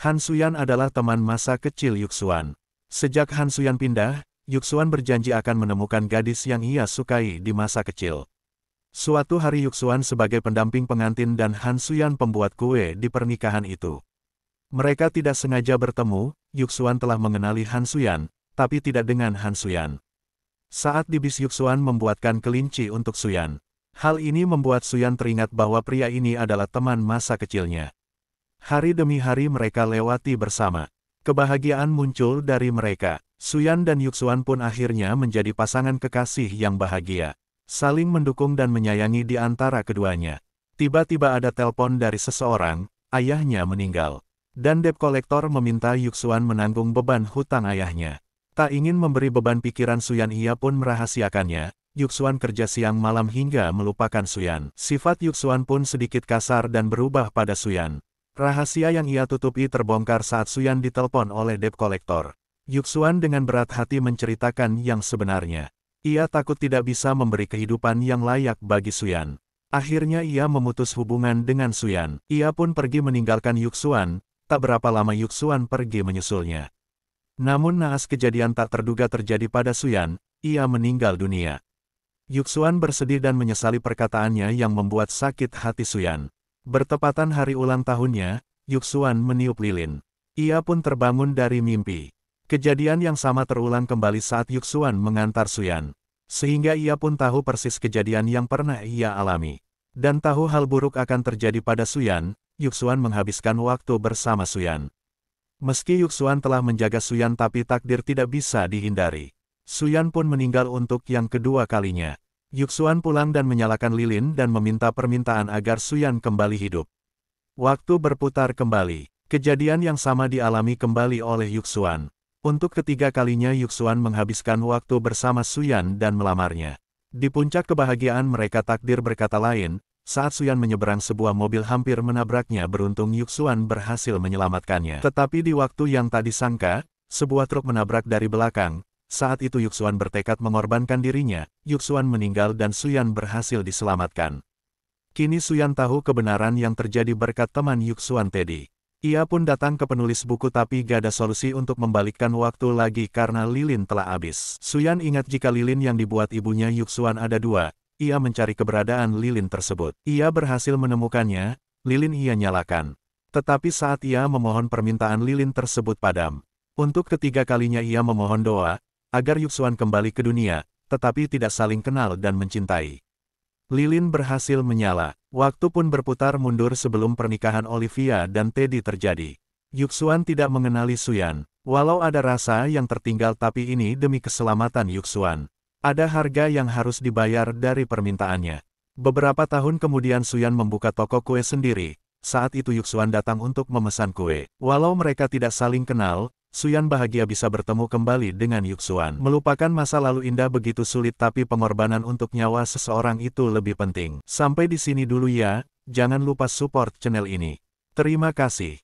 Han Suyan adalah teman masa kecil Yuxuan. Sejak Han Suyan pindah, Yuxuan berjanji akan menemukan gadis yang ia sukai di masa kecil. Suatu hari Yuxuan sebagai pendamping pengantin dan Han Suyan pembuat kue di pernikahan itu. Mereka tidak sengaja bertemu, Yuxuan telah mengenali Han Suyan, tapi tidak dengan Han Suyan. Saat di bis Yuxuan membuatkan kelinci untuk Suyan. Hal ini membuat Suyan teringat bahwa pria ini adalah teman masa kecilnya. Hari demi hari mereka lewati bersama. Kebahagiaan muncul dari mereka. Suyan dan Yuxuan pun akhirnya menjadi pasangan kekasih yang bahagia. Saling mendukung dan menyayangi di antara keduanya. Tiba-tiba ada telepon dari seseorang, ayahnya meninggal. Dan debt collector meminta Yuxuan menanggung beban hutang ayahnya. Tak ingin memberi beban pikiran Suyan, ia pun merahasiakannya. Yuxuan kerja siang malam hingga melupakan Suyan. Sifat Yuxuan pun sedikit kasar dan berubah pada Suyan. Rahasia yang ia tutupi terbongkar saat Suyan ditelepon oleh debt collector. Yuxuan dengan berat hati menceritakan yang sebenarnya. Ia takut tidak bisa memberi kehidupan yang layak bagi Suyan. Akhirnya ia memutus hubungan dengan Suyan. Ia pun pergi meninggalkan Yuxuan. Tak berapa lama Yuxuan pergi menyusulnya. Namun naas kejadian tak terduga terjadi pada Suyan, ia meninggal dunia. Yuxuan bersedih dan menyesali perkataannya yang membuat sakit hati Suyan. Bertepatan hari ulang tahunnya, Yuxuan meniup lilin. Ia pun terbangun dari mimpi. Kejadian yang sama terulang kembali saat Yuxuan mengantar Suyan. Sehingga ia pun tahu persis kejadian yang pernah ia alami. Dan tahu hal buruk akan terjadi pada Suyan, Yuxuan menghabiskan waktu bersama Suyan. Meski Yuxuan telah menjaga Suyan tapi takdir tidak bisa dihindari. Suyan pun meninggal untuk yang kedua kalinya. Yuxuan pulang dan menyalakan lilin dan meminta permintaan agar Suyan kembali hidup. Waktu berputar kembali. Kejadian yang sama dialami kembali oleh Yuxuan. Untuk ketiga kalinya Yuxuan menghabiskan waktu bersama Suyan dan melamarnya. Di puncak kebahagiaan mereka takdir berkata lain, saat Suyan menyeberang sebuah mobil hampir menabraknya, beruntung Yuxuan berhasil menyelamatkannya. Tetapi di waktu yang tak disangka, sebuah truk menabrak dari belakang. Saat itu Yuxuan bertekad mengorbankan dirinya, Yuxuan meninggal dan Suyan berhasil diselamatkan. Kini Suyan tahu kebenaran yang terjadi berkat teman Yuxuan Teddy. Ia pun datang ke penulis buku tapi gak ada solusi untuk membalikkan waktu lagi karena lilin telah habis. Suyan ingat jika lilin yang dibuat ibunya Yuxuan ada dua, ia mencari keberadaan lilin tersebut. Ia berhasil menemukannya, lilin ia nyalakan. Tetapi saat ia memohon permintaan lilin tersebut padam. Untuk ketiga kalinya ia memohon doa, agar Yuxuan kembali ke dunia, tetapi tidak saling kenal dan mencintai. Lilin berhasil menyala. Waktu pun berputar mundur sebelum pernikahan Olivia dan Teddy terjadi. Yuxuan tidak mengenali Suyan. Walau ada rasa yang tertinggal tapi ini demi keselamatan Yuxuan. Ada harga yang harus dibayar dari permintaannya. Beberapa tahun kemudian Suyan membuka toko kue sendiri. Saat itu Yuxuan datang untuk memesan kue. Walau mereka tidak saling kenal, Suyan bahagia bisa bertemu kembali dengan Yuxuan. Melupakan masa lalu indah begitu sulit tapi pengorbanan untuk nyawa seseorang itu lebih penting. Sampai di sini dulu ya, jangan lupa support channel ini. Terima kasih.